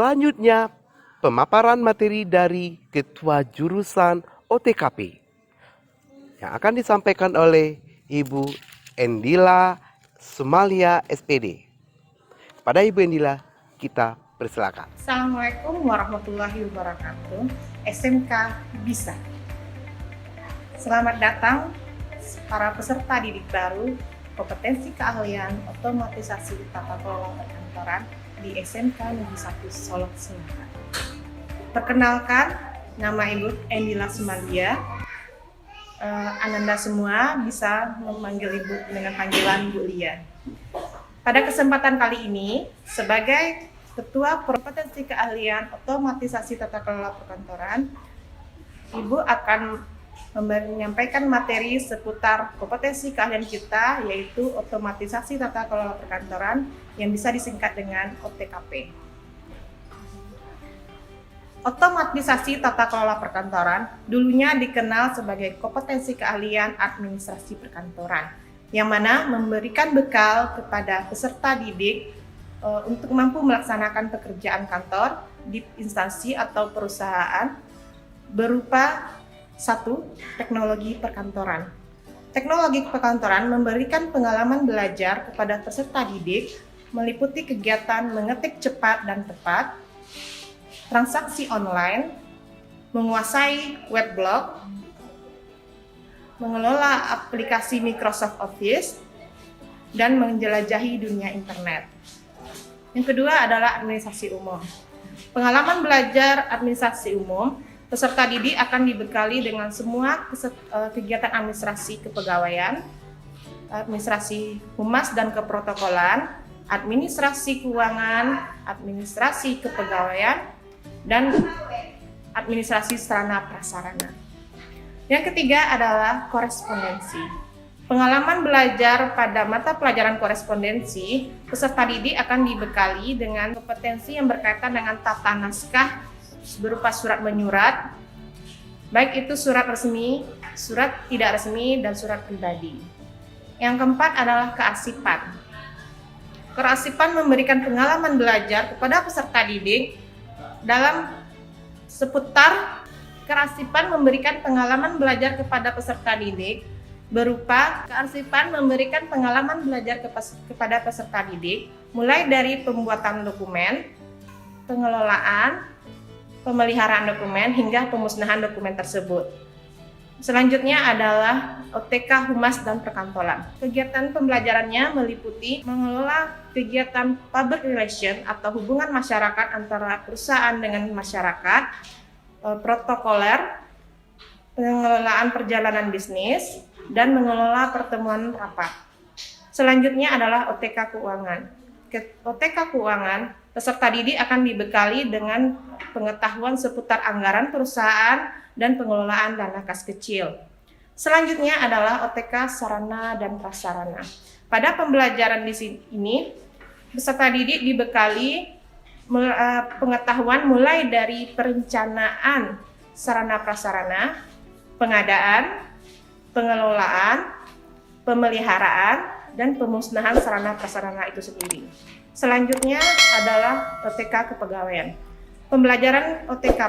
Selanjutnya, pemaparan materi dari Ketua Jurusan OTKP yang akan disampaikan oleh Ibu Endila Sumalia SPD. Pada Ibu Endila, kita persilakan. Assalamualaikum warahmatullahi wabarakatuh. SMK Bisa. Selamat datang para peserta didik baru kompetensi keahlian otomatisasi tata kelola perkantoran di SMK Negeri 1 Solok Selatan. Perkenalkan, nama Ibu Endila Sumalia. Ananda semua bisa memanggil Ibu dengan panggilan Bu Lia. Pada kesempatan kali ini, sebagai Ketua Kompetensi Keahlian Otomatisasi Tata Kelola Perkantoran, Ibu akan menyampaikan materi seputar kompetensi keahlian kita, yaitu otomatisasi tata kelola perkantoran yang bisa disingkat dengan OTKP. Otomatisasi tata kelola perkantoran dulunya dikenal sebagai kompetensi keahlian administrasi perkantoran, yang mana memberikan bekal kepada peserta didik untuk mampu melaksanakan pekerjaan kantor di instansi atau perusahaan berupa 1. Teknologi perkantoran. Teknologi perkantoran memberikan pengalaman belajar kepada peserta didik meliputi kegiatan mengetik cepat dan tepat, transaksi online, menguasai web blog, mengelola aplikasi Microsoft Office, dan menjelajahi dunia internet. Yang kedua adalah administrasi umum. Pengalaman belajar administrasi umum, peserta didik akan dibekali dengan semua kegiatan administrasi kepegawaian, administrasi humas dan keprotokolan, administrasi keuangan, administrasi kepegawaian, dan administrasi sarana prasarana. Yang ketiga adalah korespondensi. Pengalaman belajar pada mata pelajaran korespondensi, peserta didik akan dibekali dengan kompetensi yang berkaitan dengan tata naskah berupa surat menyurat, baik itu surat resmi, surat tidak resmi, dan surat pribadi. Yang keempat adalah kearsipan. Kearsipan memberikan pengalaman belajar kepada peserta didik dalam seputar kearsipan memberikan pengalaman belajar kepada peserta didik berupa kearsipan memberikan pengalaman belajar kepada peserta didik mulai dari pembuatan dokumen, pengelolaan, pemeliharaan dokumen hingga pemusnahan dokumen tersebut. Selanjutnya adalah OTK Humas dan Perkantoran. Kegiatan pembelajarannya meliputi mengelola kegiatan public relation atau hubungan masyarakat antara perusahaan dengan masyarakat, protokoler, pengelolaan perjalanan bisnis, dan mengelola pertemuan rapat. Selanjutnya adalah OTK Keuangan. OTK Keuangan, peserta didik akan dibekali dengan pengetahuan seputar anggaran perusahaan dan pengelolaan dana kas kecil. Selanjutnya adalah OTK Sarana dan Prasarana. Pada pembelajaran di sini, peserta didik dibekali pengetahuan mulai dari perencanaan sarana prasarana, pengadaan, pengelolaan, pemeliharaan, dan pemusnahan sarana prasarana itu sendiri. Selanjutnya adalah OTK Kepegawaian. Pembelajaran OTK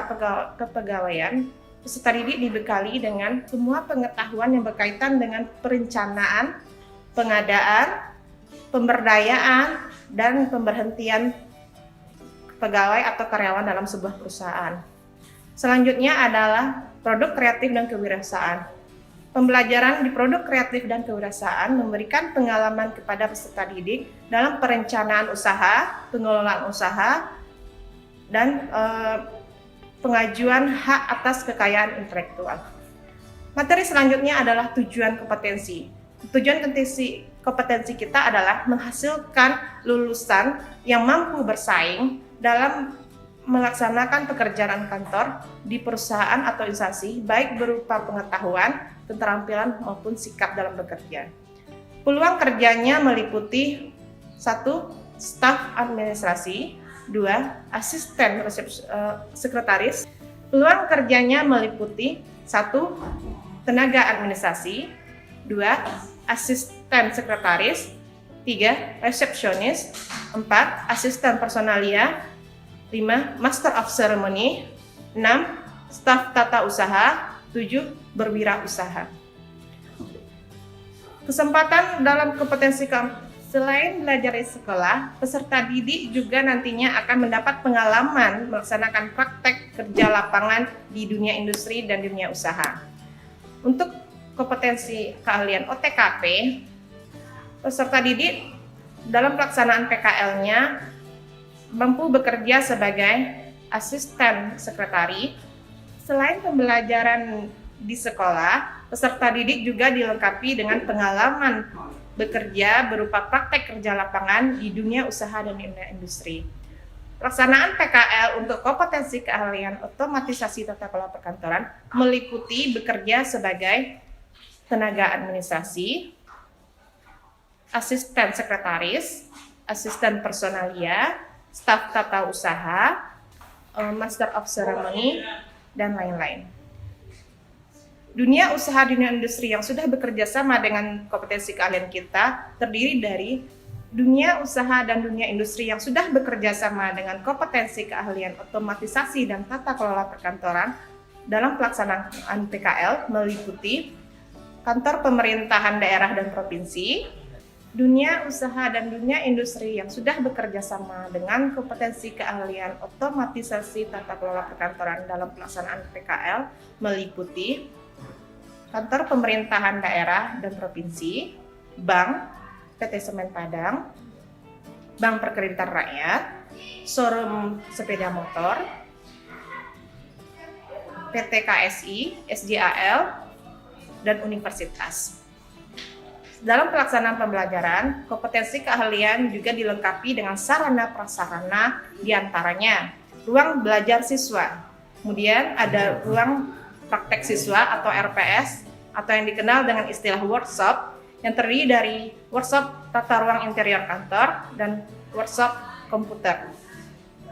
Kepegawaian, peserta didik dibekali dengan semua pengetahuan yang berkaitan dengan perencanaan, pengadaan, pemberdayaan, dan pemberhentian pegawai atau karyawan dalam sebuah perusahaan. Selanjutnya adalah produk kreatif dan kewirausahaan. Pembelajaran di produk kreatif dan kewirausahaan memberikan pengalaman kepada peserta didik dalam perencanaan usaha, pengelolaan usaha, dan pengajuan hak atas kekayaan intelektual. Materi selanjutnya adalah tujuan kompetensi. Tujuan kompetensi kita adalah menghasilkan lulusan yang mampu bersaing dalam melaksanakan pekerjaan kantor di perusahaan atau instansi, baik berupa pengetahuan, keterampilan maupun sikap dalam bekerja. Peluang kerjanya meliputi 1. Staf administrasi, 2. Asisten sekretaris. Peluang kerjanya meliputi 1. Tenaga administrasi, 2. Asisten sekretaris, 3. Resepsionis, 4. Asisten personalia, 5. Master of Ceremony. 6. Staf tata usaha. 7. Berwirausaha. Kesempatan dalam kompetensi selain belajar di sekolah, peserta didik juga nantinya akan mendapat pengalaman melaksanakan praktek kerja lapangan di dunia industri dan dunia usaha. Untuk kompetensi keahlian OTKP, peserta didik dalam pelaksanaan PKL-nya mampu bekerja sebagai asisten sekretari. Selain pembelajaran di sekolah, peserta didik juga dilengkapi dengan pengalaman bekerja berupa praktek kerja lapangan di dunia usaha dan dunia industri. Pelaksanaan PKL untuk kompetensi keahlian otomatisasi tata kelola perkantoran meliputi bekerja sebagai tenaga administrasi, asisten sekretaris, asisten personalia, staf tata usaha, master of ceremony, dan lain-lain. Dunia usaha dunia industri yang sudah bekerja sama dengan kompetensi keahlian kita terdiri dari dunia usaha dan dunia industri yang sudah bekerja sama dengan kompetensi keahlian otomatisasi dan tata kelola perkantoran dalam pelaksanaan PKL meliputi kantor pemerintahan daerah dan provinsi, dunia usaha dan dunia industri yang sudah bekerja sama dengan kompetensi keahlian otomatisasi tata kelola perkantoran dalam pelaksanaan PKL meliputi kantor pemerintahan daerah dan provinsi, bank, PT Semen Padang, Bank Perkreditan Rakyat, showroom sepeda motor, PT KSI, SJAL, dan universitas. Dalam pelaksanaan pembelajaran, kompetensi keahlian juga dilengkapi dengan sarana prasarana, diantaranya ruang belajar siswa, kemudian ada ruang praktek siswa atau RPS atau yang dikenal dengan istilah workshop yang terdiri dari workshop tata ruang interior kantor dan workshop komputer.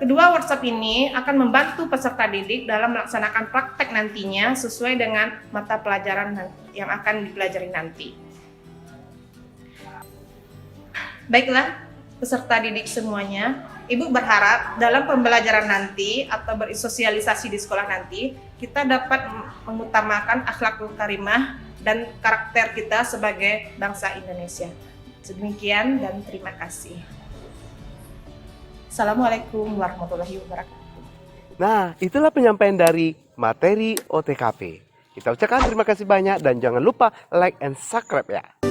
Kedua workshop ini akan membantu peserta didik dalam melaksanakan praktek nantinya sesuai dengan mata pelajaran yang akan dipelajari nanti. Baiklah, peserta didik semuanya, Ibu berharap dalam pembelajaran nanti atau bersosialisasi di sekolah nanti, kita dapat mengutamakan akhlakul karimah dan karakter kita sebagai bangsa Indonesia. Sedemikian dan terima kasih. Assalamualaikum warahmatullahi wabarakatuh. Nah, itulah penyampaian dari materi OTKP. Kita ucapkan terima kasih banyak dan jangan lupa like and subscribe ya.